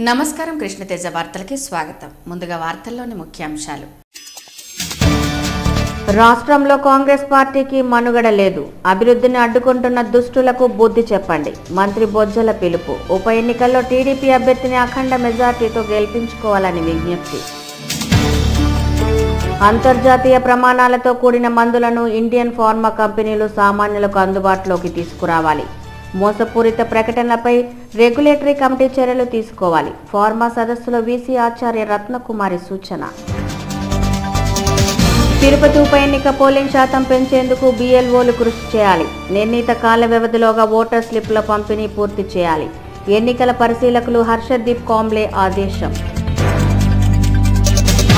నమస్కారం కృష్ణతేజ వార్తలకి స్వాగతం. ముందుగా వార్తల్లోని ముఖ్యాంశాలు. రాష్ట్రంలో కాంగ్రెస్ పార్టీకి మనుగడ లేదు. అభివృద్ధిని అడ్డుకుంటున్న దుష్టులకు బుద్ధి చెప్పండి. మంత్రి బొజ్జల పిలుపు. ఉప ఎన్నికల్లో టీడీపీ అభ్యర్థిని అఖండ మెజార్టీతో గెలిపించుకోవాలని విజ్ఞప్తి. అంతర్జాతీయ ప్రమాణాలతో కూడిన మందులను ఇండియన్ ఫార్మా కంపెనీలు సామాన్యులకు అందుబాటులోకి తీసుకురావాలి. మోసపూరిత ప్రకటనలపై రెగ్యులేటరీ కమిటీ చర్యలు తీసుకోవాలి. ఫార్మా సదస్సులో వీసీ ఆచార్య రత్నకుమారి సూచన. తిరుపతి ఉప ఎన్నిక పోలింగ్ శాతం పెంచేందుకు BLOలు కృషి చేయాలి. నిర్ణీత కాల వ్యవధిలోగా ఓటర్ స్లిప్ల పంపిణీ పూర్తి చేయాలి. ఎన్నికల పరిశీలకులు హర్షదీప్ కాంబ్లే ఆదేశం.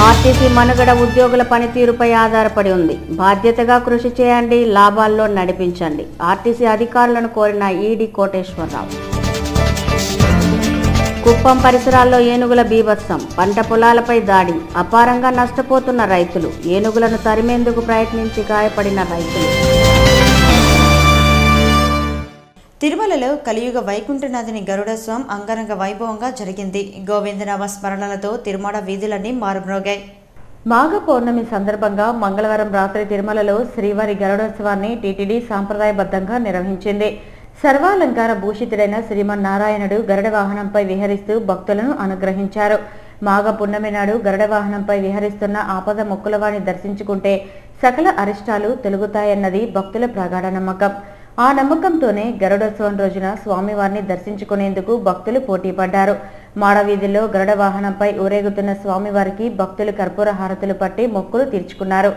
ఆర్టీసీ మనుగడ ఉద్యోగుల పనితీరుపై ఆధారపడి ఉంది. బాధ్యతగా కృషి చేయండి, లాభాల్లో నడిపించండి. ఆర్టీసీ అధికారులను కోరిన ఈడీ కోటేశ్వరరావు. కుప్పం పరిసరాల్లో ఏనుగుల బీభత్సం. పంట పొలాలపై దాడి. అపారంగా నష్టపోతున్న రైతులు. ఏనుగులను తరిమేందుకు ప్రయత్నించి గాయపడిన రైతులు. తిరుమలలో కలియుగ వైకుంఠనాథుని గరుడోత్సవం అంగరంగ వైభవంగా జరిగింది. గోవిందనామ స్మరణలతో తిరుమల వీధులన్నీ మారుమ్రోగాయి. మాఘ పౌర్ణమి సందర్భంగా మంగళవారం రాత్రి తిరుమలలో శ్రీవారి గరుడోత్సవాన్ని టీటీడీ సాంప్రదాయబద్ధంగా నిర్వహించింది. సర్వాలంకార భూషితుడైన శ్రీమన్నారాయణుడు గరుడ వాహనంపై విహరిస్తూ భక్తులను అనుగ్రహించారు. మాఘ పున్నమి నాడు గరుడ వాహనంపై విహరిస్తున్న ఆపద మొక్కులవాణి దర్శించుకుంటే సకల అరిష్టాలు తొలగుతాయన్నది భక్తుల ప్రగాఢ నమ్మకం. ఆ నమ్మకంతోనే గరుడోత్సవం రోజున స్వామివారిని దర్శించుకునేందుకు భక్తులు పోటీ పడ్డారు. మాడవీధుల్లో గరుడ వాహనంపై ఊరేగుతున్న స్వామివారికి భక్తులు కర్పూర హారతులు పట్టి మొక్కులు తీర్చుకున్నారు.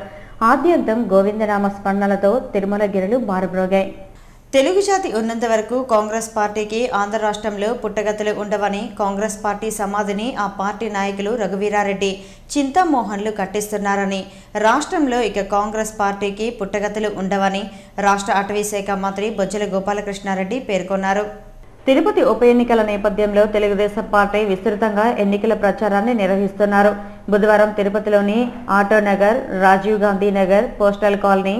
ఆద్యంతం గోవిందనామ స్మరణలతో తిరుమల గిరులు మారుమ్రోగాయి. తెలుగు జాతి ఉన్నంత వరకు కాంగ్రెస్ పార్టీకి ఆంధ్ర రాష్ట్రంలో పుట్టగతులు ఉండవని, కాంగ్రెస్ పార్టీ సమాధిని ఆ పార్టీ నాయకులు రఘువీరారెడ్డి, చింతామోహన్లు కట్టిస్తున్నారని, రాష్ట్రంలో ఇక కాంగ్రెస్ పార్టీకి పుట్టగతులు ఉండవని రాష్ట్ర అటవీ శాఖ మంత్రి బొజ్జల గోపాలకృష్ణారెడ్డి పేర్కొన్నారు. తిరుపతి ఉప ఎన్నికల నేపథ్యంలో తెలుగుదేశం పార్టీ విస్తృతంగా ఎన్నికల ప్రచారాన్ని నిర్వహిస్తున్నారు. బుధవారం తిరుపతిలోని ఆటోనగర్, రాజీవ్ గాంధీ నగర్, పోస్టల్ కాలనీ,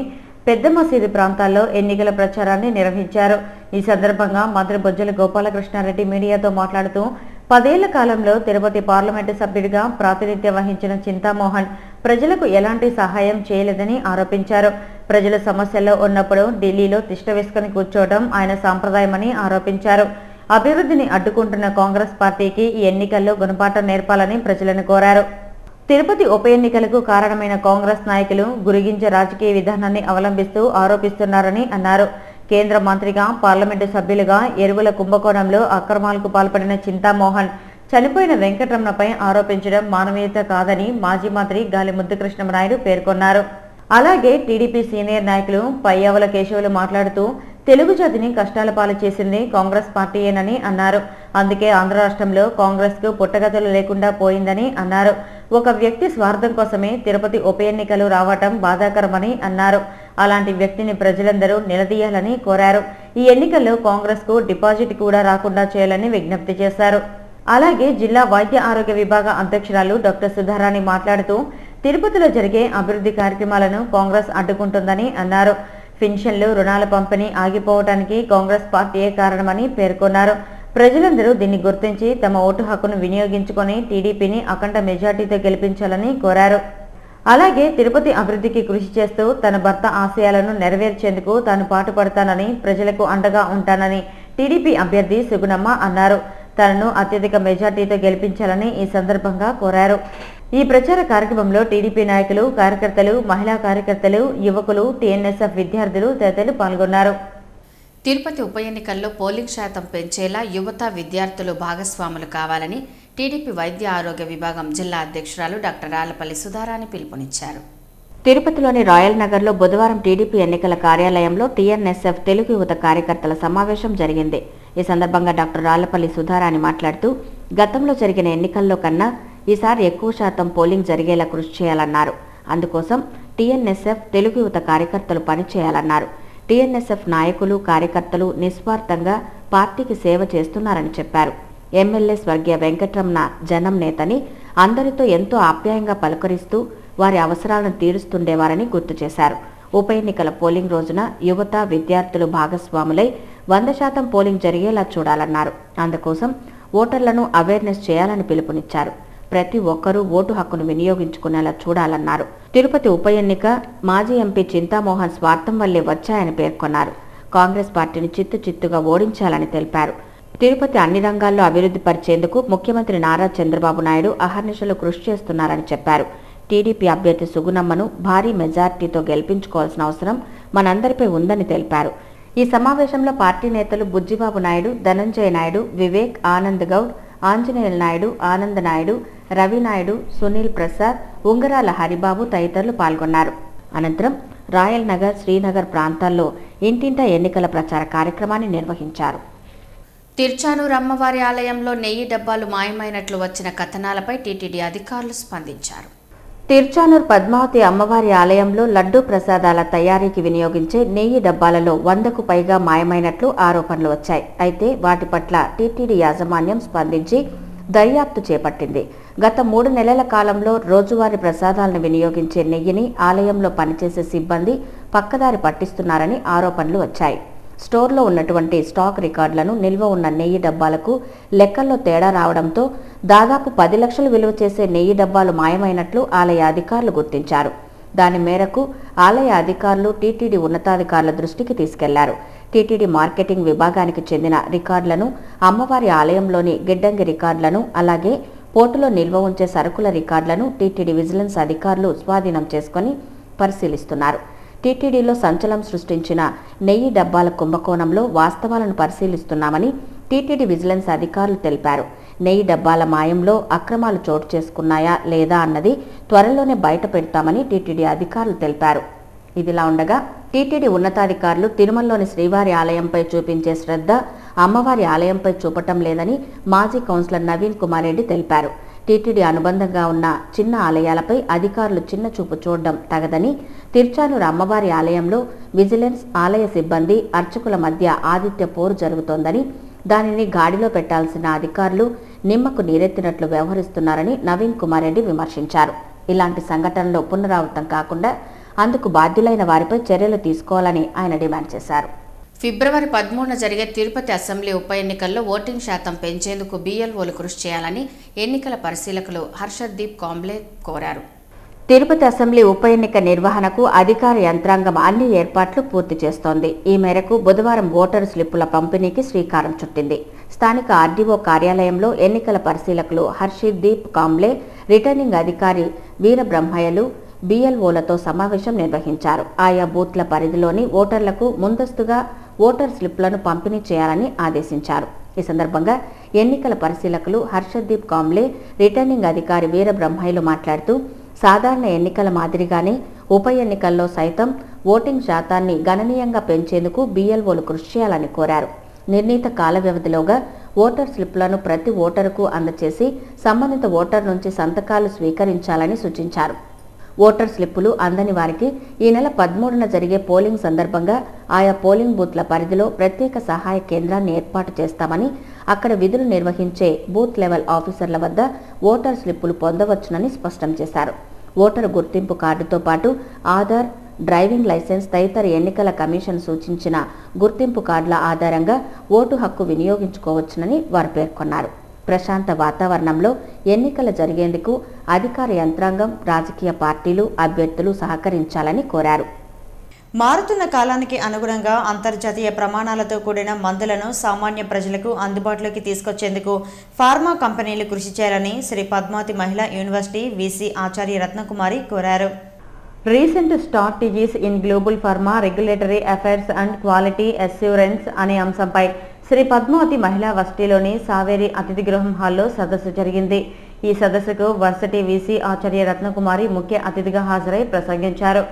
పెద్ద మసీదు ప్రాంతాల్లో ఎన్నికల ప్రచారాన్ని నిర్వహించారు. ఈ సందర్భంగా మంత్రి బొజ్జల గోపాలకృష్ణారెడ్డి మీడియాతో మాట్లాడుతూ 10 ఏళ్ల కాలంలో తిరుపతి పార్లమెంటు సభ్యుడిగా ప్రాతినిధ్యం వహించిన చింతామోహన్ ప్రజలకు ఎలాంటి సహాయం చేయలేదని ఆరోపించారు. ప్రజల సమస్యల్లో ఉన్నప్పుడు ఢిల్లీలో తిష్ట వేసుకుని కూర్చోవడం ఆయన సాంప్రదాయమని ఆరోపించారు. అభివృద్ధిని అడ్డుకుంటున్న కాంగ్రెస్ పార్టీకి ఈ ఎన్నికల్లో గుణపాఠం నేర్పాలని ప్రజలను కోరారు. తిరుపతి ఉప ఎన్నికలకు కారణమైన కాంగ్రెస్ నాయకులు గురిగించే రాజకీయ విధానాన్ని అవలంబిస్తూ ఆరోపిస్తున్నారని అన్నారు. కేంద్ర మంత్రిగా, పార్లమెంటు సభ్యులుగా ఎరువుల కుంభకోణంలో అక్రమాలకు పాల్పడిన చింతామోహన్ చనిపోయిన వెంకటరమణపై ఆరోపించడం మానవీయత కాదని మాజీ మంత్రి గాలి ముద్దుకృష్ణమనాయుడు పేర్కొన్నారు. అలాగే టీడీపీ సీనియర్ నాయకులు పయ్యావుల కేశవులు మాట్లాడుతూ తెలుగు జాతిని కష్టాల పాలు చేసింది కాంగ్రెస్ పార్టీయేనని అన్నారు. అందుకే ఆంధ్ర రాష్ట్రంలో కాంగ్రెస్ కు పుట్టగతులు లేకుండా పోయిందని అన్నారు. ఒక వ్యక్తి స్వార్థం కోసమే తిరుపతి ఉప ఎన్నికలు రావటం బాధాకరమని అన్నారు. అలాంటి వ్యక్తిని ప్రజలందరూ నిలదీయాలని కోరారు. ఈ ఎన్నికల్లో కాంగ్రెస్ కు డిపాజిట్ కూడా రాకుండా చేయాలని విజ్ఞప్తి చేశారు. అలాగే జిల్లా వైద్య ఆరోగ్య విభాగ అధ్యక్షురాలు డాక్టర్ సుధారాణి మాట్లాడుతూ తిరుపతిలో జరిగే అభివృద్ధి కార్యక్రమాలను కాంగ్రెస్ అడ్డుకుంటుందని అన్నారు. పెన్షన్లు, రుణాల పంపిణీ ఆగిపోవడానికి కాంగ్రెస్ పార్టీయే కారణమని పేర్కొన్నారు. ప్రజలందరూ దీన్ని గుర్తించి తమ ఓటు హక్కును వినియోగించుకొని టీడీపీని అఖండ మెజార్టీతో గెలిపించాలని కోరారు. అలాగే తిరుపతి అభివృద్ధికి కృషి చేస్తూ తన భర్త ఆశయాలను నెరవేర్చేందుకు తాను పాటుపడతానని, ప్రజలకు అండగా ఉంటానని టీడీపీ అభ్యర్థి సుగుణమ్మ అన్నారు. తనను అత్యధిక మెజార్టీతో గెలిపించాలని ఈ సందర్భంగా కోరారు. ఈ ప్రచార కార్యక్రమంలో టీడీపీ నాయకులు, కార్యకర్తలు, మహిళా కార్యకర్తలు, యువకులు, TNSF విద్యార్థులు తదితరులు పాల్గొన్నారు. తిరుపతి ఉప ఎన్నికల్లో పోలింగ్ శాతం పెంచేలా యువత, విద్యార్థులు భాగస్వాములు కావాలని టీడీపీ వైద్య ఆరోగ్య విభాగం జిల్లా అధ్యక్షురాలు డాక్టర్ ఆలపల్లి సుధారాణి పిలుపునిచ్చారు. తిరుపతిలోని రాయల్ నగర్లో బుధవారం టీడీపీ ఎన్నికల కార్యాలయంలో TNSF తెలుగు యువత కార్యకర్తల సమావేశం జరిగింది. ఈ సందర్భంగా డాక్టర్ ఆలపల్లి సుధారాణి మాట్లాడుతూ గతంలో జరిగిన ఎన్నికల్లో కన్నా ఈసారి ఎక్కువ శాతం పోలింగ్ జరిగేలా కృషి చేయాలన్నారు. అందుకోసం TNSF తెలుగు యువత కార్యకర్తలు పనిచేయాలన్నారు. TNSF నాయకులు, కార్యకర్తలు నిస్వార్థంగా పార్టీకి సేవ చేస్తున్నారని చెప్పారు. ఎమ్మెల్యే స్వర్గీయ వెంకటరమణ జనం నేతని, అందరితో ఎంతో ఆప్యాయంగా పలకరిస్తూ వారి అవసరాలను తీరుస్తుండేవారని గుర్తు చేశారు. ఉప ఎన్నికల పోలింగ్ రోజున యువత, విద్యార్థులు భాగస్వాములై 100% పోలింగ్ జరిగేలా చూడాలన్నారు. అందుకోసం ఓటర్లను అవేర్నెస్ చేయాలని పిలుపునిచ్చారు. ప్రతి ఒక్కరూ ఓటు హక్కును వినియోగించుకునేలా చూడాలన్నారు. తిరుపతి ఉప ఎన్నిక మాజీ ఎంపీ చింతామోహన్ స్వార్థం వల్లే వచ్చాయని పేర్కొన్నారు. కాంగ్రెస్ పార్టీని చిత్తుగా ఓడించాలని తెలిపారు. తిరుపతి అన్ని రంగాల్లో అభివృద్ధి పరిచేందుకు ముఖ్యమంత్రి నారా చంద్రబాబు నాయుడు అహర్నిశలు కృషి చేస్తున్నారని చెప్పారు. టీడీపీ అభ్యర్థి సుగుణమ్మను భారీ మెజార్టీతో గెలిపించుకోవాల్సిన అవసరం మనందరిపై ఉందని తెలిపారు. ఈ సమావేశంలో పార్టీ నేతలు బుజ్జిబాబు నాయుడు, ధనంజయ నాయుడు, వివేక్, ఆనంద్ గౌడ్, ఆంజనేయుల నాయుడు, ఆనంద నాయుడు, రవి నాయుడు, సునీల్ ప్రసాద్, ఉంగరాల హరిబాబు తదితరులు పాల్గొన్నారు. అనంతరం రాయల్ నగర్, శ్రీనగర్ ప్రాంతాల్లో ఇంటింటా ఎన్నికల ప్రచార కార్యక్రమాన్ని నిర్వహించారు. తిరుచానూరు అమ్మవారి ఆలయంలో నెయ్యి డబ్బాలు మాయమైనట్లు వచ్చిన కథనాలపై టీటీడీ అధికారులు స్పందించారు. తిరుచానూరు పద్మావతి అమ్మవారి ఆలయంలో లడ్డూ ప్రసాదాల తయారీకి వినియోగించే నెయ్యి డబ్బాలలో 100కు పైగా మాయమైనట్లు ఆరోపణలు వచ్చాయి. అయితే వాటి పట్ల టీటీడీ యాజమాన్యం స్పందించి దర్యాప్తు చేపట్టింది. గత 3 నెలల కాలంలో రోజువారీ ప్రసాదాలను వినియోగించే నెయ్యిని ఆలయంలో పనిచేసే సిబ్బంది పక్కదారి పట్టిస్తున్నారని ఆరోపణలు వచ్చాయి. స్టోర్లో ఉన్నటువంటి స్టాక్ రికార్డులను నిల్వ ఉన్న నెయ్యి డబ్బాలకు లెక్కల్లో తేడా రావడంతో దాదాపు 10 లక్షలు విలువ చేసే నెయ్యి డబ్బాలు మాయమైనట్లు ఆలయ అధికారులు గుర్తించారు. దాని మేరకు ఆలయ అధికారులు టీటీడీ ఉన్నతాధికారుల దృష్టికి తీసుకెళ్లారు. టీటీడీ మార్కెటింగ్ విభాగానికి చెందిన రికార్డులను, అమ్మవారి ఆలయంలోని గిడ్డంగి రికార్డులను, అలాగే పోర్టులో నిల్వ ఉంచే సరుకుల రికార్డులను టీటీడీ విజిలెన్స్ అధికారులు స్వాధీనం చేసుకుని పరిశీలిస్తున్నారు. టీటీడీలో సంచలనం సృష్టించిన నెయ్యి డబ్బాల కుంభకోణంలో వాస్తవాలను పరిశీలిస్తున్నామని టీటీడీ విజిలెన్స్ అధికారులు తెలిపారు. నెయ్యి డబ్బాల మాయంలో అక్రమాలు చోటు చేసుకున్నాయా లేదా అన్నది త్వరలోనే బయట పెడతామని టీటీడీ అధికారులు తెలిపారు. ఇదిలా ఉండగా టీటీడీ ఉన్నతాధికారులు తిరుమలలోని శ్రీవారి ఆలయంపై చూపించే శ్రద్ధ అమ్మవారి ఆలయంపై చూపటం లేదని మాజీ కౌన్సిలర్ నవీన్ కుమార్ రెడ్డి తెలిపారు. టీటీడీ అనుబంధంగా ఉన్న చిన్న ఆలయాలపై అధికారులు చిన్న చూపు చూడడం తగదని, తిరుచానూరు అమ్మవారి ఆలయంలో విజిలెన్స్, ఆలయ సిబ్బంది, అర్చకుల మధ్య ఆదిత్య పోరు జరుగుతోందని, దానిని గాడిలో పెట్టాల్సిన అధికారులు నిమ్మకు నీరెత్తినట్లు వ్యవహరిస్తున్నారని నవీన్ కుమార్ రెడ్డి విమర్శించారు. ఇలాంటి సంఘటనలు పునరావృతం కాకుండా అందుకు బాధ్యులైన వారిపై చర్యలు తీసుకోవాలని ఆయన డిమాండ్ చేశారు. ఫిబ్రవరి 13న జరిగే తిరుపతి అసెంబ్లీ ఉప ఎన్నికల్లో ఓటింగ్ శాతం పెంచేందుకు BLOలు కృషి చేయాలని ఎన్నికల పరిశీలకులు హర్షదీప్ కాంబ్లే కోరారు. తిరుపతి అసెంబ్లీ ఉప ఎన్నిక నిర్వహణకు అధికార యంత్రాంగం అన్ని ఏర్పాట్లు పూర్తి చేస్తోంది. ఈ మేరకు బుధవారం ఓటరు స్లిప్పుల పంపిణీకి శ్రీకారం చుట్టింది. స్థానిక ఆర్డీఓ కార్యాలయంలో ఎన్నికల పరిశీలకులు హర్షదీప్ కాంబ్లే, రిటర్నింగ్ అధికారి వీరబ్రహ్మయ్యలు BLOలతో సమావేశం నిర్వహించారు. ఆయా బూత్ల పరిధిలోని ఓటర్లకు ముందస్తుగా ఓటర్ స్లిప్లను పంపిణీ చేయాలని ఆదేశించారు. ఈ సందర్భంగా ఎన్నికల పరిశీలకులు హర్షదీప్ కాంబ్లే, రిటర్నింగ్ అధికారి వీరబ్రహ్మయ్యలు మాట్లాడుతూ సాధారణ ఎన్నికల మాదిరిగానే ఉప ఎన్నికల్లో సైతం ఓటింగ్ శాతాన్ని గణనీయంగా పెంచేందుకు BLOలు కృషి చేయాలని కోరారు. నిర్ణీత కాల వ్యవధిలోగా ఓటర్ స్లిప్లను ప్రతి ఓటరుకు అందజేసి సంబంధిత ఓటర్ నుంచి సంతకాలు స్వీకరించాలని సూచించారు. ఓటర్ స్లిప్పులు అందని వారికి ఈ నెల 13న జరిగే పోలింగ్ సందర్భంగా ఆయా పోలింగ్ బూత్ల పరిధిలో ప్రత్యేక సహాయ కేంద్రాన్ని ఏర్పాటు చేస్తామని, అక్కడ విధులు నిర్వహించే బూత్ లెవెల్ ఆఫీసర్ల వద్ద ఓటర్ స్లిప్పులు పొందవచ్చునని స్పష్టం చేశారు. ఓటరు గుర్తింపు కార్డుతో పాటు ఆధార్, డ్రైవింగ్ లైసెన్స్ తదితర ఎన్నికల కమిషన్ సూచించిన గుర్తింపు కార్డుల ఆధారంగా ఓటు హక్కు వినియోగించుకోవచ్చునని వారు పేర్కొన్నారు. ప్రశాంత వాతావరణంలో ఎన్నికలు జరిగేందుకు అధికార యంత్రాంగం, రాజకీయ పార్టీలు, అభ్యర్థులు సహకరించాలని కోరారు. మారుతున్న కాలానికి అనుగుణంగా అంతర్జాతీయ ప్రమాణాలతో కూడిన మందులను సామాన్య ప్రజలకు అందుబాటులోకి తీసుకొచ్చేందుకు ఫార్మా కంపెనీలు కృషి చేయాలని శ్రీ పద్మావతి మహిళా యూనివర్సిటీ వీసీ ఆచార్య రత్నకుమారి కోరారు. Recent strategies in global pharma regulatory affairs and quality assurance అనే అంశంపై శ్రీ పద్మావతి మహిళా వర్సిటీలోని సావేరి అతిథి గృహం హాల్లో సదస్సు జరిగింది. ఈ సదస్సుకు వర్సిటీ వీసీ ఆచార్య రత్నకుమారి ముఖ్య అతిథిగా హాజరై ప్రసంగించారు.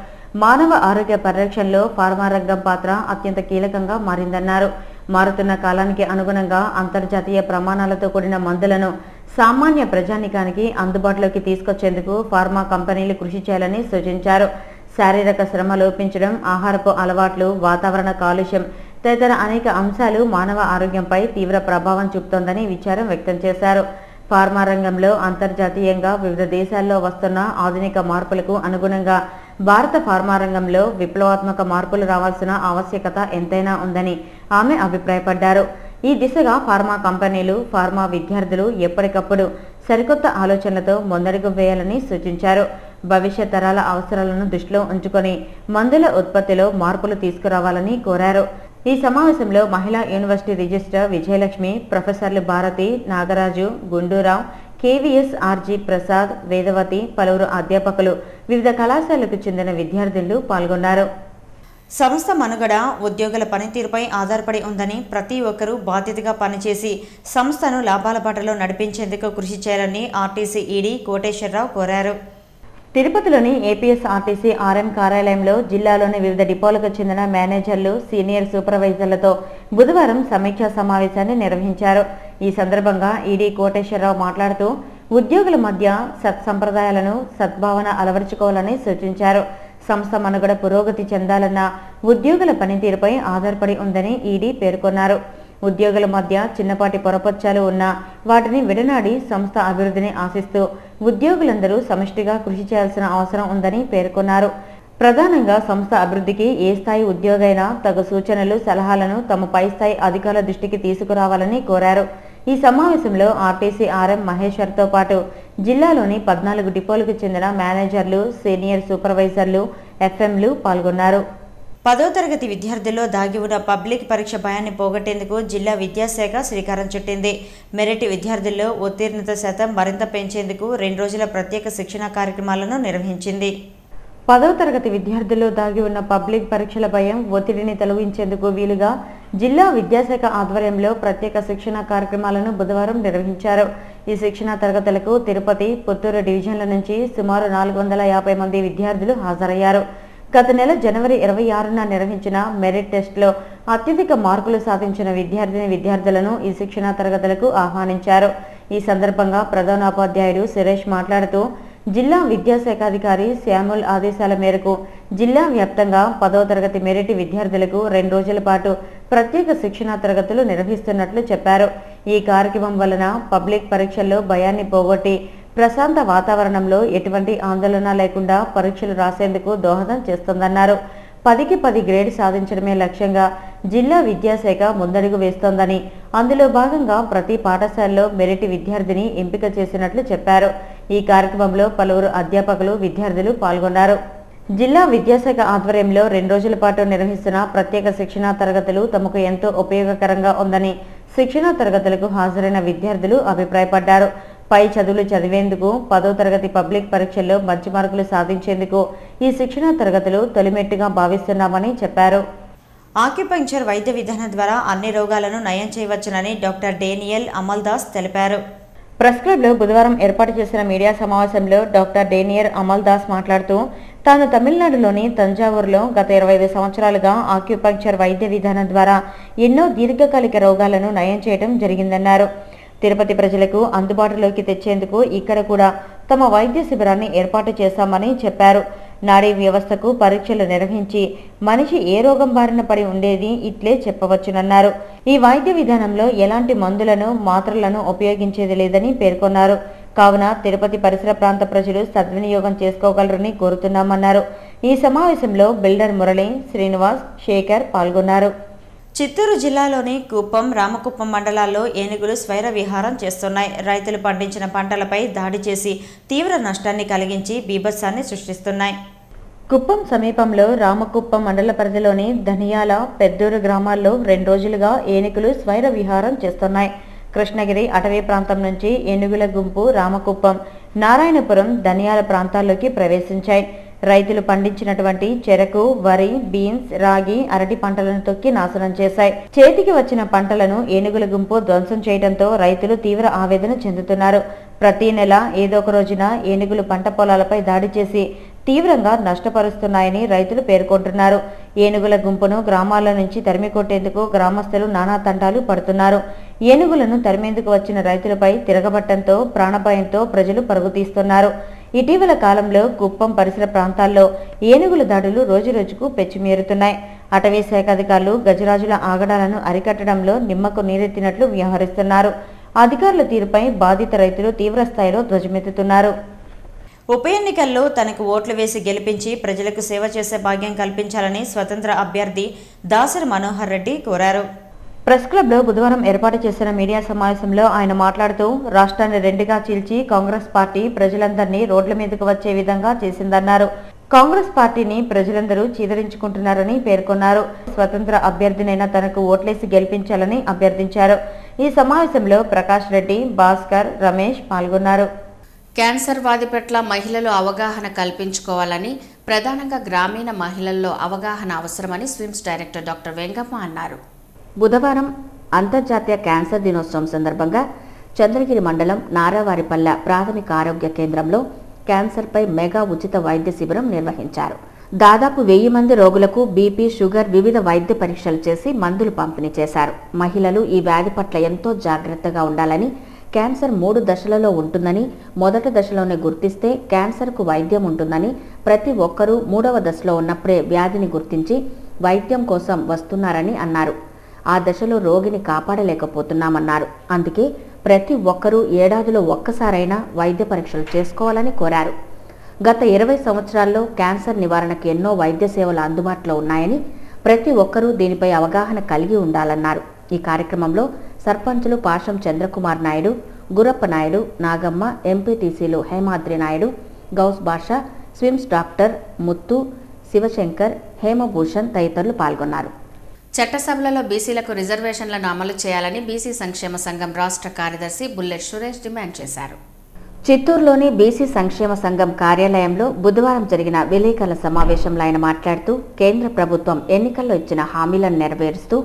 మానవ ఆరోగ్య పరిరక్షణలో ఫార్మా రంగం పాత్ర అత్యంత కీలకంగా మారిందన్నారు. మారుతున్న కాలానికి అనుగుణంగా అంతర్జాతీయ ప్రమాణాలతో కూడిన మందులను సామాన్య ప్రజానికానికి అందుబాటులోకి తీసుకొచ్చేందుకు ఫార్మా కంపెనీలు కృషి చేయాలని సూచించారు. శారీరక శ్రమ లోపించడం, ఆహారపు అలవాట్లు, వాతావరణ కాలుష్యం తదితర అనేక అంశాలు మానవ ఆరోగ్యంపై తీవ్ర ప్రభావం చూపుతోందని విచారం వ్యక్తం చేశారు. ఫార్మా రంగంలో అంతర్జాతీయంగా వివిధ దేశాల్లో వస్తున్న ఆధునిక మార్పులకు అనుగుణంగా భారత ఫార్మా రంగంలో విప్లవాత్మక మార్పులు రావాల్సిన ఆవశ్యకత ఎంతైనా ఉందని ఆమె అభిప్రాయపడ్డారు. ఈ దిశగా ఫార్మా కంపెనీలు, ఫార్మా విద్యార్థులు ఎప్పటికప్పుడు సరికొత్త ఆలోచనలతో ముందడుగు వేయాలని సూచించారు. భవిష్యత్ తరాల అవసరాలను దృష్టిలో ఉంచుకొని మందుల ఉత్పత్తిలో మార్పులు తీసుకురావాలని కోరారు. ఈ సమావేశంలో మహిళా యూనివర్సిటీ రిజిస్ట్రార్ విజయలక్ష్మి, ప్రొఫెసర్లు భారతి, నాగరాజు, గుండూరావు, కేవీఎస్, ఆర్జీ ప్రసాద్, వేదవతి, పలువురు అధ్యాపకులు, వివిధ కళాశాలకు చెందిన విద్యార్థులు పాల్గొన్నారు. సంస్థ మనుగడ ఉద్యోగుల పనితీరుపై ఆధారపడి ఉందని ప్రతి ఒక్కరూ బాధ్యతగా పనిచేసి సంస్థను లాభాల బాటలో నడిపించేందుకు కృషి చేయాలని ఆర్టీసీ ఈడీ కోటేశ్వరరావు కోరారు. తిరుపతిలోని ఏపీఎస్ఆర్టీసీ ఆర్ఎం కార్యాలయంలో జిల్లాలోని వివిధ డిపోలకు చెందిన మేనేజర్లు, సీనియర్ సూపర్వైజర్లతో బుధవారం సమీక్షా సమావేశాన్ని నిర్వహించారు. ఈ సందర్భంగా ఈడీ కోటేశ్వరరావు మాట్లాడుతూ ఉద్యోగుల మధ్య సత్సంప్రదాయాలను, సద్భావన అలవర్చుకోవాలని సూచించారు. సంస్థ మనుగడ పురోగతి చెందాలన్న ఉద్యోగుల పనితీరుపై ఆధారపడి ఉందని ఈడీ పేర్కొన్నారు. ఉద్యోగుల మధ్య చిన్నపాటి పొరపచ్చాలు ఉన్నా వాటిని విడనాడి సంస్థ అభివృద్ధిని ఆశిస్తూ ఉద్యోగులందరూ సమిష్టిగా కృషి చేయాల్సిన అవసరం ఉందని పేర్కొన్నారు. ప్రధానంగా సంస్థ అభివృద్ధికి ఏ స్థాయి ఉద్యోగైనా తగు సూచనలు, సలహాలను తమ పై స్థాయి అధికారుల దృష్టికి తీసుకురావాలని కోరారు. ఈ సమావేశంలో ఆర్టీసీ ఆర్ఎం మహేశ్వర్తో పాటు జిల్లాలోని 14 డిపోలకు చెందిన మేనేజర్లు, సీనియర్ సూపర్వైజర్లు, ఎఫ్ఎంలు పాల్గొన్నారు. 10వ తరగతి విద్యార్థుల్లో దాగి ఉన్న పబ్లిక్ పరీక్ష భయాన్ని పోగొట్టేందుకు జిల్లా విద్యాశాఖ శ్రీకారం చుట్టింది. మెరిట్ విద్యార్థుల్లో ఉత్తీర్ణత శాతం మరింత పెంచేందుకు 2 రోజుల ప్రత్యేక శిక్షణ కార్యక్రమాలను నిర్వహించింది. 10వ తరగతి విద్యార్థుల్లో దాగి ఉన్న పబ్లిక్ పరీక్షల భయం, ఒత్తిడిని తొలగించేందుకు వీలుగా జిల్లా విద్యాశాఖ ఆధ్వర్యంలో ప్రత్యేక శిక్షణ కార్యక్రమాలను బుధవారం నిర్వహించారు. ఈ శిక్షణ తరగతులకు తిరుపతి, పుత్తూరు డివిజన్ల నుంచి సుమారు 450 మంది విద్యార్థులు హాజరయ్యారు. గత నెల జనవరి 26న నిర్వహించిన మెరిట్ టెస్ట్లో అత్యధిక మార్కులు సాధించిన విద్యార్థులను ఈ శిక్షణ తరగతులకు ఆహ్వానించారు. ఈ సందర్భంగా ప్రధానోపాధ్యాయుడు సురేష్ మాట్లాడుతూ జిల్లా విద్యాశాఖ అధికారి శ్యాముల్ ఆదేశాల మేరకు జిల్లా వ్యాప్తంగా 10వ తరగతి మెరిట్ విద్యార్థులకు 2 రోజుల పాటు ప్రత్యేక శిక్షణ తరగతులు నిర్వహిస్తున్నట్లు చెప్పారు. ఈ కార్యక్రమం వలన పబ్లిక్ పరీక్షల్లో భయాన్ని పోగొట్టి ప్రశాంత వాతావరణంలో ఎటువంటి ఆందోళన లేకుండా పరీక్షలు రాసేందుకు దోహదం చేస్తుందన్నారు. 10కి 10 గ్రేడ్ సాధించడమే లక్ష్యంగా జిల్లా విద్యాశాఖ ముందడుగు వేస్తోందని, అందులో భాగంగా ప్రతి పాఠశాలలో మెరిట్ విద్యార్థిని ఎంపిక చేసినట్లు చెప్పారు. ఈ కార్యక్రమంలో పలువురు అధ్యాపకులు, విద్యార్థులు పాల్గొన్నారు. జిల్లా విద్యాశాఖ ఆధ్వర్యంలో 2 రోజుల పాటు నిర్వహిస్తున్న ప్రత్యేక శిక్షణా తరగతులు తమకు ఎంతో ఉపయోగకరంగా ఉందని శిక్షణా తరగతులకు హాజరైన విద్యార్థులు అభిప్రాయపడ్డారు. పై చదువులు చదివేందుకు, 10వ తరగతి పబ్లిక్ పరీక్షల్లో మంచి మార్కులు సాధించేందుకు ఈ శిక్షణా తరగతులు తొలిమెట్టుగా భావిస్తున్నామని చెప్పారు. ఆక్యుపంక్చర్ వైద్య విధానం ద్వారా అన్ని రోగాలను నయం చేయవచ్చునని డాక్టర్ డేనియల్ అమల్దాస్ తెలిపారు. ప్రెస్ క్లబ్లో బుధవారం ఏర్పాటు చేసిన మీడియా సమావేశంలో డాక్టర్ డేనియర్ అమల్దాస్ మాట్లాడుతూ తాను తమిళనాడులోని తంజావూరులో గత 25 సంవత్సరాలుగా ఆక్యుపంక్చర్ వైద్య విధానం ద్వారా ఎన్నో దీర్ఘకాలిక రోగాలను నయం చేయడం జరిగిందన్నారు. తిరుపతి ప్రజలకు అందుబాటులోకి తెచ్చేందుకు ఇక్కడ కూడా తమ వైద్య శిబిరాన్ని ఏర్పాటు చేశామని చెప్పారు. నాడీ వ్యవస్థకు పరీక్షలు నిర్వహించి మనిషి ఏ రోగం బారిన పడి ఉండేది ఇట్లే చెప్పవచ్చునన్నారు. ఈ వైద్య విధానంలో ఎలాంటి మందులను, మాత్రలను ఉపయోగించేది లేదని పేర్కొన్నారు. కావున తిరుపతి పరిసర ప్రాంత ప్రజలు సద్వినియోగం చేసుకోగలరని కోరుతున్నామన్నారు. ఈ సమావేశంలో బిల్డర్ మురళి, శ్రీనివాస్, శేఖర్ పాల్గొన్నారు. చిత్తూరు జిల్లాలోని కుప్పం, రామకుప్పం మండలాల్లో ఏనుగులు స్వైర విహారం చేస్తున్నాయి. రైతులు పండించిన పంటలపై దాడి చేసి తీవ్ర నష్టాన్ని కలిగించి బీభత్సాన్ని సృష్టిస్తున్నాయి. కుప్పం సమీపంలో రామకుప్పం మండల పరిధిలోని ధనియాల, పెద్దూరు గ్రామాల్లో 2 రోజులుగా ఏనుగులు స్వైర విహారం చేస్తున్నాయి. కృష్ణగిరి అటవీ ప్రాంతం నుంచి ఏనుగుల గుంపు రామకుప్పం, నారాయణపురం, ధనియాల ప్రాంతాల్లోకి ప్రవేశించాయి. రైతులు పండించినటువంటి చెరకు, వరి, బీన్స్, రాగి, అరటి పంటలను తొక్కి నాశనం చేశాయి. చేతికి వచ్చిన పంటలను ఏనుగుల గుంపు ధ్వంసం చేయడంతో రైతులు తీవ్ర ఆవేదన చెందుతున్నారు. ప్రతి నెల ఏదో ఒక రోజున ఏనుగులు పంట పొలాలపై దాడి చేసి తీవ్రంగా నష్టపరుస్తున్నాయని రైతులు పేర్కొంటున్నారు. ఏనుగుల గుంపును గ్రామాల నుంచి తరిమి కొట్టేందుకు గ్రామస్తులు నానా తంటాలు పడుతున్నారు. ఏనుగులను తరిమేందుకు వచ్చిన రైతులపై తిరగబట్టంతో ప్రాణభయంతో ప్రజలు పరుగు తీస్తున్నారు. ఇటీవల కాలంలో కుప్పం పరిసర ప్రాంతాల్లో ఏనుగుల దాడులు రోజురోజుకు పెచ్చుమీరుతున్నాయి. అటవీ శాఖ అధికారులు గజరాజుల ఆగడాలను అరికట్టడంలో నిమ్మకు నీరెత్తినట్లు వ్యవహరిస్తున్నారు. అధికారుల తీరుపై బాధిత రైతులు తీవ్రస్థాయిలో ధ్వజమెత్తుతున్నారు. ఉప ఎన్నికల్లో తనకు ఓట్లు వేసి గెలిపించి ప్రజలకు సేవ చేసే భాగ్యం కల్పించాలని స్వతంత్ర అభ్యర్థి దాసరి మనోహర్ రెడ్డి కోరారు. ప్రెస్ క్లబ్లో బుధవారం ఏర్పాటు చేసిన మీడియా సమావేశంలో ఆయన మాట్లాడుతూ రాష్ట్రాన్ని రెండుగా చీల్చి కాంగ్రెస్ పార్టీ ప్రజలందరినీ రోడ్ల మీదకు వచ్చే విధంగా చేసిందన్నారు. కాంగ్రెస్ పార్టీని ప్రజలందరూ చీదరించుకుంటున్నారని పేర్కొన్నారు. స్వతంత్ర అభ్యర్థినైనా తనకు ఓట్లేసి గెలిపించాలని అభ్యర్థించారు. ఈ సమావేశంలో ప్రకాష్ రెడ్డి, భాస్కర్, రమేష్ పాల్గొన్నారు. క్యాన్సర్ వ్యాధి పట్ల మహిళలు అవగాహన కల్పించుకోవాలని, ప్రధానంగా గ్రామీణ మహిళల్లో అవగాహన అవసరమని స్విమ్స్ డైరెక్టర్ డాక్టర్ వెంగమ్మ అన్నారు. బుధవారం అంతర్జాతీయ క్యాన్సర్ దినోత్సవం సందర్భంగా చంద్రగిరి మండలం నారావారిపల్లె ప్రాథమిక ఆరోగ్య కేంద్రంలో క్యాన్సర్పై మెగా ఉచిత వైద్య శిబిరం నిర్వహించారు. దాదాపు 1000 మంది రోగులకు బీపీ, షుగర్, వివిధ వైద్య పరీక్షలు చేసి మందులు పంపిణీ చేశారు. మహిళలు ఈ వ్యాధి పట్ల ఎంతో జాగ్రత్తగా ఉండాలని, క్యాన్సర్ 3 దశలలో ఉంటుందని, మొదటి దశలోనే గుర్తిస్తే క్యాన్సర్కు వైద్యం ఉంటుందని, ప్రతి ఒక్కరూ 3వ దశలో ఉన్నప్పుడే వ్యాధిని గుర్తించి వైద్యం కోసం వస్తున్నారని అన్నారు. ఆ దశలో రోగిని కాపాడలేకపోతున్నామన్నారు. అందుకే ప్రతి ఒక్కరూ ఏడాదిలో ఒక్కసారైనా వైద్య పరీక్షలు చేసుకోవాలని కోరారు. గత 20 సంవత్సరాల్లో క్యాన్సర్ నివారణకు ఎన్నో వైద్య సేవలు అందుబాటులో ఉన్నాయని, ప్రతి ఒక్కరూ దీనిపై అవగాహన కలిగి ఉండాలన్నారు. ఈ కార్యక్రమంలో సర్పంచులు పాషం చంద్రకుమార్ నాయుడు, గురప్ప నాయుడు, నాగమ్మ, ఎంపీటీసీలు హేమాద్రి నాయుడు, గౌస్ బాషా, స్విమ్స్ డాక్టర్ ముత్తు, శివశంకర్, హేమభూషణ్ తదితరులు పాల్గొన్నారు. చట్టసభలలో బీసీలకు రిజర్వేషన్లను అమలు చేయాలని బీసీ సంక్షేమ సంఘం రాష్ట్ర కార్యదర్శి బుల్లెట్ సురేష్ డిమాండ్ చేశారు. చిత్తూరులోని బీసీ సంక్షేమ సంఘం కార్యాలయంలో బుధవారం జరిగిన విలేకరుల సమావేశంలో ఆయన మాట్లాడుతూ కేంద్ర ప్రభుత్వం ఎన్నికల్లో ఇచ్చిన హామీలను నెరవేరుస్తూ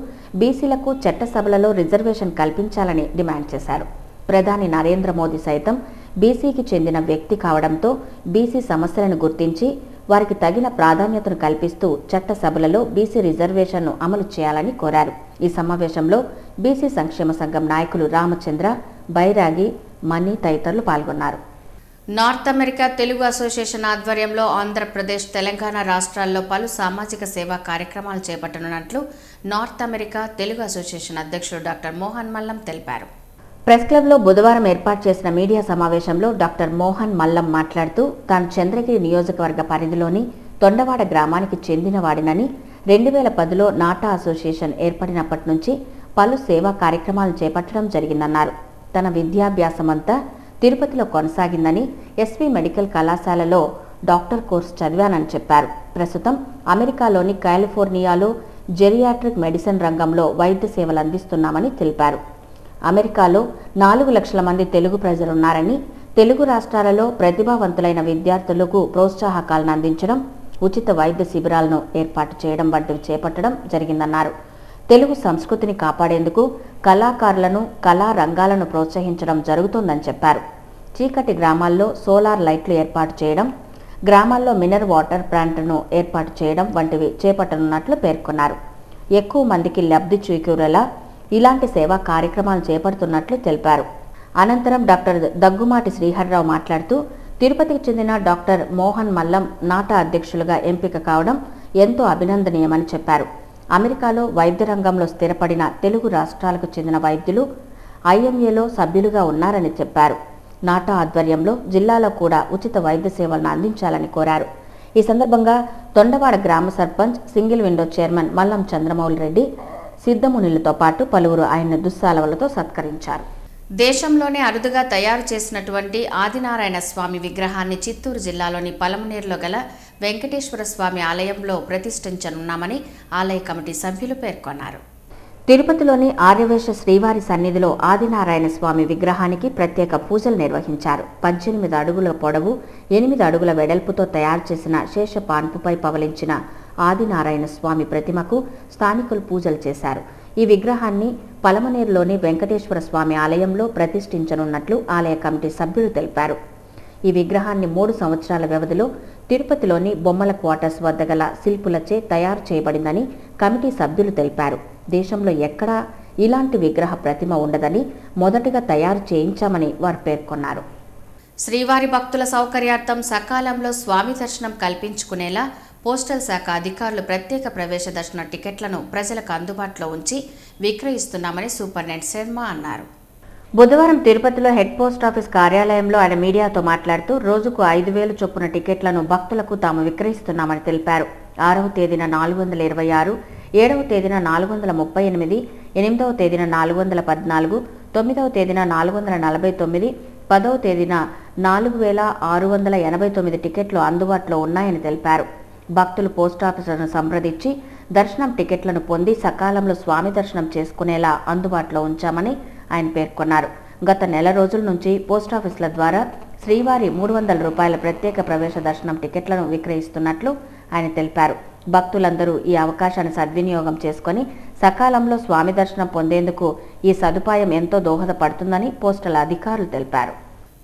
బీసీలకు చట్టసభలలో రిజర్వేషన్ కల్పించాలని డిమాండ్ చేశారు. ప్రధాని నరేంద్ర మోదీ సైతం బీసీకి చెందిన వ్యక్తి కావడంతో బీసీ సమస్యలను గుర్తించి వారికి తగిన ప్రాధాన్యతను కల్పిస్తూ చట్టసభలలో బీసీ రిజర్వేషన్ను అమలు చేయాలని కోరారు. ఈ సమావేశంలో బీసీ సంక్షేమ సంఘం నాయకులు రామచంద్ర, బైరాగి, మణి తదితరులు పాల్గొన్నారు. నార్త్ అమెరికా తెలుగు అసోసియేషన్ ఆధ్వర్యంలో ఆంధ్రప్రదేశ్, తెలంగాణ రాష్ట్రాల్లో పలు సామాజిక సేవా కార్యక్రమాలు చేపట్టనున్నట్లు నార్త్ అమెరికా తెలుగు అసోసియేషన్ అధ్యక్షుడు డాక్టర్ మోహన్ మల్లం తెలిపారు. ప్రెస్ క్లబ్లో బుధవారం ఏర్పాటు చేసిన మీడియా సమావేశంలో డాక్టర్ మోహన్ మల్లం మాట్లాడుతూ తాను చంద్రగిరి నియోజకవర్గ పరిధిలోని తొండవాడ గ్రామానికి చెందినవాడినని, 2010లో నాటా అసోసియేషన్ ఏర్పడినప్పటి నుంచి పలు సేవా కార్యక్రమాలు చేపట్టడం జరిగిందన్నారు. తన విద్యాభ్యాసమంతా తిరుపతిలో కొనసాగిందని, ఎస్వి మెడికల్ కళాశాలలో డాక్టర్ కోర్సు చదివానని చెప్పారు. ప్రస్తుతం అమెరికాలోని కాలిఫోర్నియాలో జెరియాట్రిక్ మెడిసిన్ రంగంలో వైద్య సేవలు అందిస్తున్నామని తెలిపారు. అమెరికాలో 4 లక్షల మంది తెలుగు ప్రజలున్నారని, తెలుగు రాష్ట్రాలలో ప్రతిభావంతులైన విద్యార్థులకు ప్రోత్సాహకాలను అందించడం, ఉచిత వైద్య శిబిరాలను ఏర్పాటు చేయడం వంటివి చేపట్టడం జరిగిందన్నారు. తెలుగు సంస్కృతిని కాపాడేందుకు కళాకారులను, కళా రంగాలను ప్రోత్సహించడం జరుగుతోందని చెప్పారు. చీకటి గ్రామాల్లో సోలార్ లైట్లు ఏర్పాటు చేయడం, గ్రామాల్లో మినరల్ వాటర్ ప్లాంట్ను ఏర్పాటు చేయడం వంటివి చేపట్టనున్నట్లు పేర్కొన్నారు. ఎక్కువ మందికి లబ్ధి చేకూరేలా ఇలాంటి సేవా కార్యక్రమాలు చేపడుతున్నట్లు తెలిపారు. అనంతరం డాక్టర్ దగ్గుమాటి శ్రీహర్రావు మాట్లాడుతూ తిరుపతికి చెందిన డాక్టర్ మోహన్ మల్లం నాటా అధ్యక్షులుగా ఎంపిక కావడం ఎంతో అభినందనీయమని చెప్పారు. అమెరికాలో వైద్య రంగంలో స్థిరపడిన తెలుగు రాష్ట్రాలకు చెందిన వైద్యులు ఐఎంఏలో సభ్యులుగా ఉన్నారని చెప్పారు. నాటా ఆధ్వర్యంలో జిల్లాలో కూడా ఉచిత వైద్య సేవలను అందించాలని కోరారు. ఈ సందర్భంగా తొండవాడ గ్రామ sarpanch, single window chairman Mallam Chandramouli Reddy, సిద్ధమునిలతో పాటు పలువురు ఆయన దుస్సాలవలతో సత్కరించారు. దేశంలోనే అరుదుగా తయారు చేసినటువంటి ఆదినారాయణ స్వామి విగ్రహాన్ని చిత్తూరు జిల్లాలోని పలమనేరులో గల వెంకటేశ్వర స్వామి ఆలయంలో ప్రతిష్ఠించనున్నామని ఆలయ కమిటీ సభ్యులు పేర్కొన్నారు. తిరుపతిలోని ఆర్యవేశ శ్రీవారి సన్నిధిలో ఆదినారాయణ స్వామి విగ్రహానికి ప్రత్యేక పూజలు నిర్వహించారు. 18 అడుగుల పొడవు, 8 అడుగుల వెడల్పుతో తయారు చేసిన శేష పాన్పుపై పవలించిన ఆదినారాయణ స్వామి ప్రతిమకు స్థానికులు పూజలు చేశారు. ఈ విగ్రహాన్ని పలమనేరులోని వెంకటేశ్వర స్వామి ఆలయంలో ప్రతిష్ఠించనున్నట్లు ఆలయ కమిటీ సభ్యులు తెలిపారు. ఈ విగ్రహాన్ని 3 సంవత్సరాల వ్యవధిలో తిరుపతిలోని బొమ్మల క్వార్టర్స్ వద్ద గల శిల్పులచే తయారు చేయబడిందని కమిటీ సభ్యులు తెలిపారు. దేశంలో ఎక్కడా ఇలాంటి విగ్రహ ప్రతిమ ఉండదని మొదటగా తయారు చేయించామని వారు పేర్కొన్నారు. శ్రీవారి భక్తుల సౌకర్యార్థం సకాలంలో స్వామి దర్శనం కల్పించుకునేలా పోస్టల్ శాఖ అధికారులు ప్రత్యేక ప్రవేశ దర్శన టికెట్లను ప్రజలకు అందుబాటులో ఉంచి విక్రయిస్తున్నామని సూపరింటెండెంట్ శర్మ అన్నారు. బుధవారం తిరుపతిలో హెడ్ పోస్ట్ ఆఫీస్ కార్యాలయంలో ఆయన మీడియాతో మాట్లాడుతూ రోజుకు 5,000 చొప్పున టికెట్లను భక్తులకు తాము విక్రయిస్తున్నామని తెలిపారు. 6వ తేదీన 426, 7వ తేదీన 438, 8వ తేదీన 414, 9వ తేదీన 449, 10వ తేదీన 4689 టికెట్లు అందుబాటులో ఉన్నాయని తెలిపారు. భక్తులు పోస్టాఫీసులను సంప్రదించి దర్శనం టికెట్లను పొంది సకాలంలో స్వామి దర్శనం చేసుకునేలా అందుబాటులో ఉంచామని ఆయన పేర్కొన్నారు. గత నెల రోజుల నుంచి పోస్టాఫీసుల ద్వారా శ్రీవారి 300 రూపాయల ప్రత్యేక ప్రవేశ దర్శనం టికెట్లను విక్రయిస్తున్నట్లు ఆయన తెలిపారు. భక్తులందరూ ఈ అవకాశాన్ని సద్వినియోగం చేసుకుని సకాలంలో స్వామి దర్శనం పొందేందుకు ఈ సదుపాయం ఎంతో దోహదపడుతుందని పోస్టల్ అధికారులు తెలిపారు.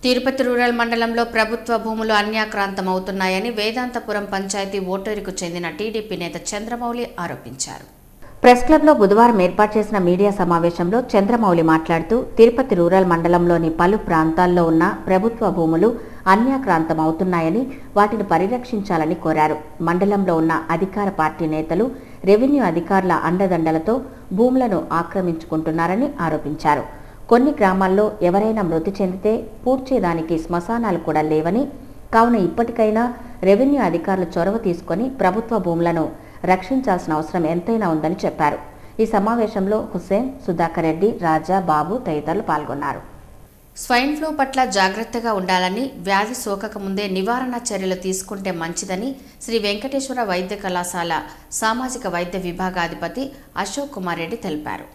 తిరుపతి రూరల్ మండలంలో ప్రభుత్వ భూములు అన్యాక్రాంతమవుతున్నాయని వేదాంతపురం పంచాయతీ ఓటేరుకు చెందిన టీడీపీ నేత చంద్రమౌళి ఆరోపించారు. ప్రెస్ క్లబ్లో బుధవారం ఏర్పాటు చేసిన మీడియా సమావేశంలో చంద్రమౌళి మాట్లాడుతూ తిరుపతి రూరల్ మండలంలోని పలు ప్రాంతాల్లో ఉన్న ప్రభుత్వ భూములు అన్యాక్రాంతమవుతున్నాయని, వాటిని పరిరక్షించాలని కోరారు. మండలంలో ఉన్న అధికార పార్టీ నేతలు రెవెన్యూ అధికారుల అండదండలతో భూములను ఆక్రమించుకుంటున్నారని ఆరోపించారు. కొన్ని గ్రామాల్లో ఎవరైనా మృతి చెందితే పూడ్చేదానికి శ్మశానాలు కూడా లేవని, కావున ఇప్పటికైనా రెవెన్యూ అధికారులు చొరవ తీసుకుని ప్రభుత్వ భూములను రక్షించాల్సిన అవసరం ఎంతైనా ఉందని చెప్పారు. ఈ సమావేశంలో హుస్సేన్, సుధాకర్ రెడ్డి, రాజా, బాబు తదితరులు పాల్గొన్నారు. స్వైన్ ఫ్లూ పట్ల జాగ్రత్తగా ఉండాలని, వ్యాధి సోకక ముందే నివారణ చర్యలు తీసుకుంటే మంచిదని శ్రీ వెంకటేశ్వర వైద్య కళాశాల సామాజిక వైద్య విభాగాధిపతి అశోక్ కుమార్ రెడ్డి తెలిపారు.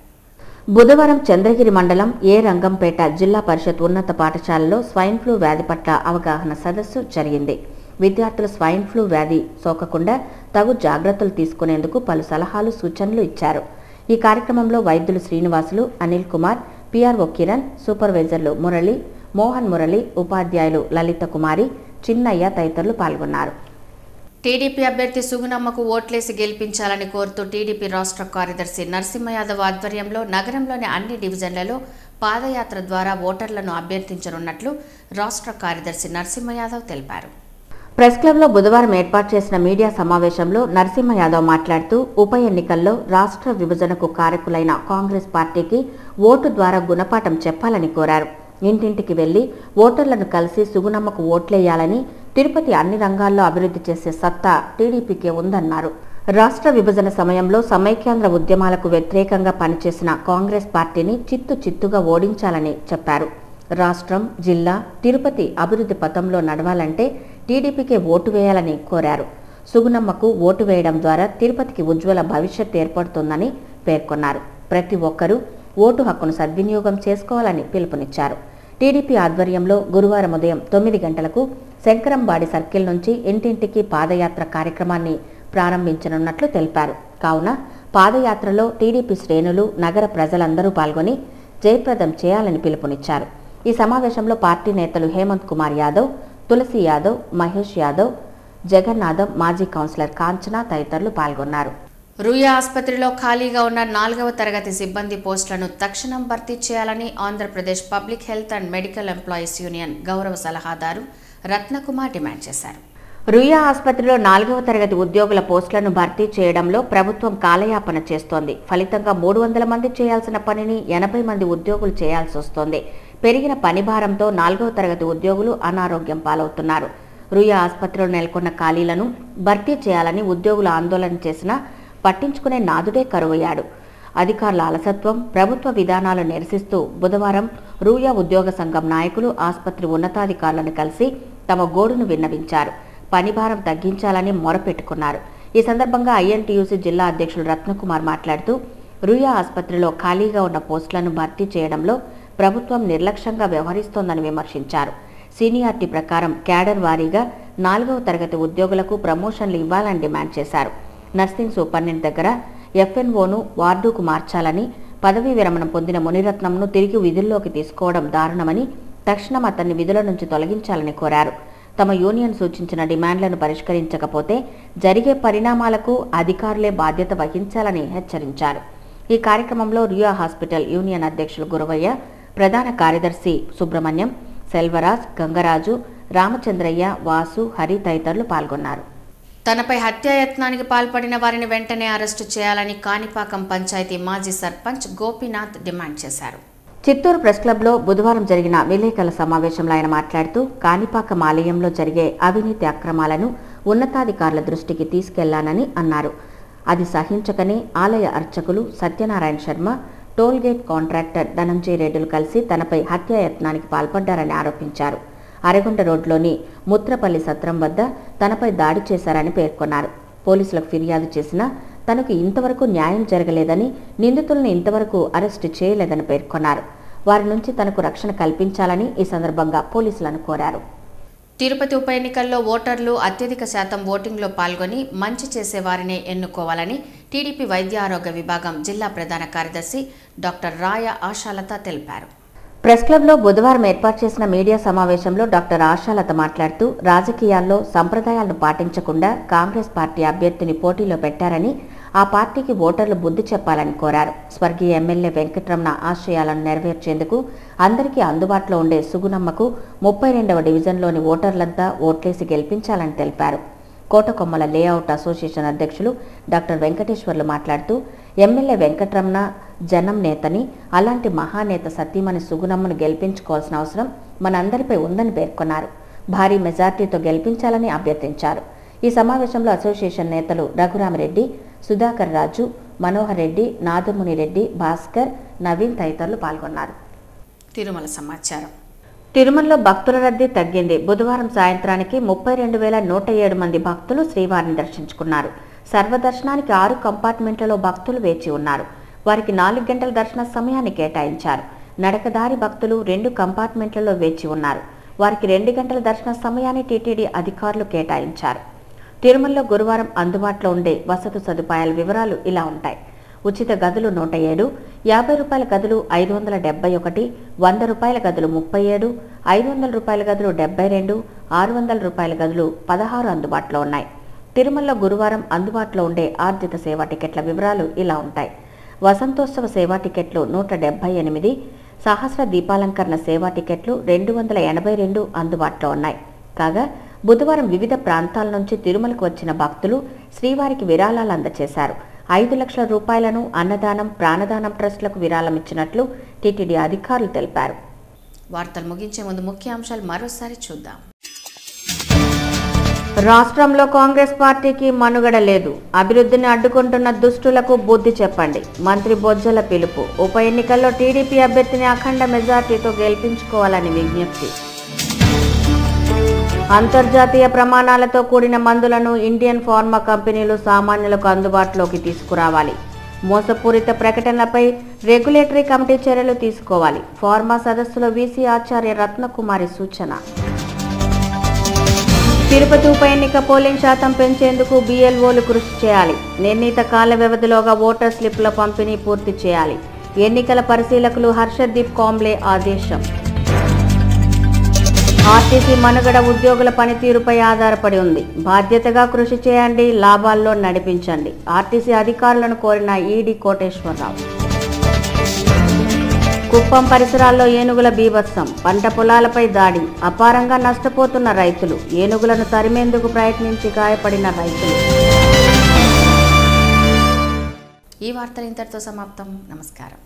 బుధవారం చంద్రగిరి మండలం ఏ రంగంపేట జిల్లా పరిషత్ ఉన్నత పాఠశాలలో స్వైన్ ఫ్లూ వ్యాధి పట్ల అవగాహన సదస్సు జరిగింది. విద్యార్థులు స్వైన్ ఫ్లూ వ్యాధి సోకకుండా తగు జాగ్రత్తలు తీసుకునేందుకు పలు సలహాలు, సూచనలు ఇచ్చారు. ఈ కార్యక్రమంలో వైద్యులు శ్రీనివాసులు, అనిల్ కుమార్, పిఆర్ఓ కిరణ్, సూపర్వైజర్లు మురళి, మోహన్ మురళి, ఉపాధ్యాయులు లలిత కుమారి, చిన్నయ్య తదితరులు పాల్గొన్నారు. టీడీపీ అభ్యర్థి సుగుణమ్మకు ఓట్లేసి గెలిపించాలని కోరుతూ టీడీపీ రాష్ట్ర కార్యదర్శి నరసింహ యాదవ్ ఆధ్వర్యంలో నగరంలోని అన్ని డివిజన్లలో పాదయాత్ర ద్వారా ఓటర్లను అభ్యర్థించనున్నట్లు రాష్ట్ర కార్యదర్శి నరసింహ యాదవ్ తెలిపారు. ప్రెస్ క్లబ్లో బుధవారం ఏర్పాటు చేసిన మీడియా సమావేశంలో నరసింహ యాదవ్ మాట్లాడుతూ ఉప ఎన్నికల్లో రాష్ట్ర విభజనకు కారకులైన కాంగ్రెస్ పార్టీకి ఓటు ద్వారా గుణపాఠం చెప్పాలని కోరారు. ఇంటింటికి వెళ్లి ఓటర్లను కలిసి సుగుణమ్మకు ఓట్లేయాలని, తిరుపతి అన్ని రంగాల్లో అభివృద్ధి చేసే సత్తా టీడీపీకే ఉందన్నారు. రాష్ట్ర విభజన సమయంలో సమైక్యాంధ్ర ఉద్యమాలకు వ్యతిరేకంగా పనిచేసిన కాంగ్రెస్ పార్టీని చిత్తుగా ఓడించాలని చెప్పారు. రాష్ట్రం, జిల్లా, తిరుపతి అభివృద్ధి పథంలో నడవాలంటే టీడీపీకే ఓటు వేయాలని కోరారు. సుగుణమ్మకు ఓటు వేయడం ద్వారా తిరుపతికి ఉజ్వల భవిష్యత్ ఏర్పడుతుందని పేర్కొన్నారు. ప్రతి ఒక్కరూ ఓటు హక్కును సద్వినియోగం చేసుకోవాలని పిలుపునిచ్చారు. టీడీపీ ఆధ్వర్యంలో గురువారం ఉదయం 9 గంటలకు శంకరంబాడి సర్కిల్ నుంచి ఇంటింటికి పాదయాత్ర కార్యక్రమాన్ని ప్రారంభించనున్నట్లు తెలిపారు. కావున పాదయాత్రలో టీడీపీ శ్రేణులు, నగర ప్రజలందరూ పాల్గొని జయప్రదం చేయాలని పిలుపునిచ్చారు. ఈ సమావేశంలో పార్టీ నేతలు హేమంత్ కుమార్ యాదవ్, తులసి యాదవ్, మహేష్ యాదవ్, జగన్నాథం, మాజీ కౌన్సిలర్ కాంచన తదితరులు పాల్గొన్నారు. రుయా ఆసుపత్రిలో ఖాళీగా ఉన్న 4వ తరగతి సిబ్బంది పోస్టులను తక్షణం భర్తీ చేయాలని Andhra Pradesh public health and medical employees union గౌరవ సలహాదారు రత్నకుమార్ డిమాండ్ చేశారు. రుయా ఆసుపత్రిలో 4వ తరగతి ఉద్యోగుల పోస్టులను భర్తీ చేయడంలో ప్రభుత్వం కాలయాపన చేస్తోంది. ఫలితంగా 300 మంది చేయాల్సిన పనిని 80 మంది ఉద్యోగులు చేయాల్సి వస్తోంది. పెరిగిన పని భారంతో 4వ తరగతి ఉద్యోగులు అనారోగ్యం పాలవుతున్నారు. రుయా ఆసుపత్రిలో నెలకొన్న ఖాళీలను భర్తీ చేయాలని ఉద్యోగులు ఆందోళన చేసినా పట్టించుకునే నాదుడే కరువయ్యాడు. అధికారుల అలసత్వం, ప్రభుత్వ విధానాలు నిరసిస్తూ బుధవారం రుయా ఉద్యోగ సంఘం నాయకులు ఆసుపత్రి ఉన్నతాధికారులను కలిసి తమ గోడును విన్నవించారు. పనిభారం తగ్గించాలని మొరపెట్టుకున్నారు. ఈ సందర్భంగా ఐఎన్టీయూసీ జిల్లా అధ్యక్షులు రత్నకుమార్ మాట్లాడుతూ రుయా ఆసుపత్రిలో ఖాళీగా ఉన్న పోస్టులను భర్తీ చేయడంలో ప్రభుత్వం నిర్లక్ష్యంగా వ్యవహరిస్తోందని విమర్శించారు. సీనియారిటీ ప్రకారం క్యాడర్ వారీగా 4వ తరగతి ఉద్యోగులకు ప్రమోషన్లు ఇవ్వాలని డిమాండ్ చేశారు. నర్సింగ్ సూపరింటెండెంట్ దగ్గర ఎఫ్ఎన్ఓను వార్డుకు మార్చాలని, పదవీ విరమణ పొందిన మునిరత్నంను తిరిగి విధుల్లోకి తీసుకోవడం దారుణమని, తక్షణం అతన్ని విధుల నుంచి తొలగించాలని కోరారు. తమ యూనియన్ సూచించిన డిమాండ్లను పరిష్కరించకపోతే జరిగే పరిణామాలకు అధికారులే బాధ్యత వహించాలని హెచ్చరించారు. ఈ కార్యక్రమంలో రుయా హాస్పిటల్ యూనియన్ అధ్యక్షులు గురవయ్య, ప్రధాన కార్యదర్శి సుబ్రహ్మణ్యం, సెల్వరాజ్, గంగరాజు, రామచంద్రయ్య, వాసు, హరి తదితరులు పాల్గొన్నారు. తనపై హత్యాయత్నానికి పాల్పడిన వారిని వెంటనే అరెస్టు చేయాలని కాణిపాకం పంచాయతీ మాజీ సర్పంచ్ గోపీనాథ్ డిమాండ్ చేశారు. చిత్తూరు ప్రెస్ క్లబ్లో బుధవారం జరిగిన విలేకరుల సమావేశంలో ఆయన మాట్లాడుతూ కాణిపాకం ఆలయంలో జరిగే అవినీతి అక్రమాలను ఉన్నతాధికారుల దృష్టికి తీసుకెళ్లానని అన్నారు. అది సహించకనే ఆలయ అర్చకులు సత్యనారాయణ శర్మ, టోల్గేట్ కాంట్రాక్టర్ ధనంజయ రెడ్డిలు కలిసి తనపై హత్యాయత్నానికి పాల్పడ్డారని ఆరోపించారు. అరగొండ రోడ్లోని ముత్రపల్లి సత్రం వద్ద తనపై దాడి చేశారని పేర్కొన్నారు. పోలీసులకు ఫిర్యాదు చేసినా తనకు ఇంతవరకు న్యాయం జరగలేదని, నిందితులను ఇంతవరకు అరెస్టు చేయలేదని పేర్కొన్నారు. వారి నుంచి తనకు రక్షణ కల్పించాలని ఈ సందర్భంగా పోలీసులను కోరారు. తిరుపతి ఉప ఎన్నికల్లో ఓటర్లు అత్యధిక శాతం ఓటింగ్లో పాల్గొని మంచి చేసే వారినే ఎన్నుకోవాలని టీడీపీ వైద్య ఆరోగ్య విభాగం జిల్లా ప్రధాన కార్యదర్శి డాక్టర్ రాయ ఆశాలత తెలిపారు. ప్రెస్ క్లబ్లో బుధవారం ఏర్పాటు చేసిన మీడియా సమావేశంలో డాక్టర్ ఆశాలత మాట్లాడుతూ రాజకీయాల్లో సంప్రదాయాలను పాటించకుండా కాంగ్రెస్ పార్టీ అభ్యర్థిని పోటీలో పెట్టారని, ఆ పార్టీకి ఓటర్లు బుద్ధి చెప్పాలని కోరారు. స్వర్గీయ ఎమ్మెల్యే వెంకటరమణ ఆశయాలను నెరవేర్చేందుకు అందరికీ అందుబాటులో ఉండే సుగుణమ్మకు 32వ డివిజన్లోని ఓటర్లంతా ఓట్లేసి గెలిపించాలని తెలిపారు. కోటకొమ్మల లేఅవుట్ అసోసియేషన్ అధ్యక్షులు డాక్టర్ వెంకటేశ్వర్లు మాట్లాడుతూ ఎమ్మెల్యే వెంకటరమణ జనం నేతని, అలాంటి మహానేత సతీమణి సుగుణమ్మను గెలిపించుకోవాల్సిన అవసరం మనందరిపై ఉందని పేర్కొన్నారు. భారీ మెజార్టీతో గెలిపించాలని అభ్యర్థించారు. ఈ సమావేశంలో అసోసియేషన్ నేతలు రఘురామరెడ్డి, సుధాకర్ రాజు, మనోహర్ రెడ్డి, నాదముని రెడ్డి, భాస్కర్, నవీన్ తదితరులు పాల్గొన్నారు. తిరుమల సమాచారం. తిరుమలలో భక్తుల రద్దీ తగ్గింది. బుధవారం సాయంత్రానికి 32,107 మంది భక్తులు శ్రీవారిని దర్శించుకున్నారు. సర్వదర్శనానికి 6 కంపార్ట్మెంట్లలో భక్తులు వేచి ఉన్నారు. వారికి 4 గంటల దర్శన సమయాన్ని కేటాయించారు. నడకదారి భక్తులు 2 కంపార్ట్మెంట్లలో వేచి ఉన్నారు. వారికి 2 గంటల దర్శన సమయాన్ని టీటీడీ అధికారులు కేటాయించారు. తిరుమలలో గురువారం అందుబాటులో ఉండే వసతి సదుపాయాల వివరాలు ఇలా ఉంటాయి. ఉచిత గదులు 107, 50 రూపాయల గదులు 571, 100 రూపాయల గదులు 37, 500 రూపాయల గదులు 72, 600 రూపాయల గదులు 16 అందుబాటులో ఉన్నాయి. తిరుమలలో గురువారం అందుబాటులో ఉండే ఆర్జిత సేవా టికెట్ల వివరాలు ఇలా ఉంటాయి. వసంతోత్సవ సేవా టికెట్లు 178, సహస్ర దీపాలంకరణ సేవా టికెట్లు 282 అందుబాటులో ఉన్నాయి. కాగా బుధవారం వివిధ ప్రాంతాల నుంచి తిరుమలకు వచ్చిన భక్తులు శ్రీవారికి విరాళాలు అందజేశారు. 5 లక్షల రూపాయలను అన్నదానం, ప్రాణదానం ట్రస్టులకు విరాళం ఇచ్చినట్లు టీటీడీ అధికారులు తెలిపారు. వార్తలు ముగించే ముందు ముఖ్యాంశాలు మరోసారి చూద్దాం. రాష్ట్రంలో కాంగ్రెస్ పార్టీకి మనుగడ లేదు. అభివృద్ధిని అడ్డుకుంటున్న దుష్టులకు బుద్ధి చెప్పండి. మంత్రి బొజ్జల పిలుపు. ఉప ఎన్నికల్లో టీడీపీ అభ్యర్థిని అఖండ మెజార్టీతో గెలిపించుకోవాలని విజ్ఞప్తి. అంతర్జాతీయ ప్రమాణాలతో కూడిన మందులను ఇండియన్ ఫార్మా కంపెనీలు సామాన్యులకు అందుబాటులోకి తీసుకురావాలి. మోసపూరిత ప్రకటనలపై రెగ్యులేటరీ కమిటీ చర్యలు తీసుకోవాలి. ఫార్మా సదస్సులో వీసీ ఆచార్య రత్నకుమారి సూచన. తిరుపతి ఉప ఎన్నిక పోలింగ్ శాతం పెంచేందుకు BLOలు కృషి చేయాలి. నిర్ణీత కాల వ్యవధిలోగా ఓటర్ స్లిప్ల పంపిణీ పూర్తి చేయాలి. ఎన్నికల పరిశీలకులు హర్షదీప్ కాంబ్లే ఆదేశం. ఆర్టీసీ మనుగడ ఉద్యోగుల పనితీరుపై ఆధారపడి ఉంది. బాధ్యతగా కృషి చేయండి, లాభాల్లో నడిపించండి. ఆర్టీసీ అధికారులను కోరిన ఈడీ కోటేశ్వరరావు. కుప్పం పరిసరాల్లో ఏనుగుల బీభత్సం. పంట పొలాలపై దాడి. అపారంగా నష్టపోతున్న రైతులు. ఏనుగులను తరిమేందుకు ప్రయత్నించి గాయపడిన రైతులు. ఈ వార్తలు ఇంతటితో సమాప్తం. నమస్కారం.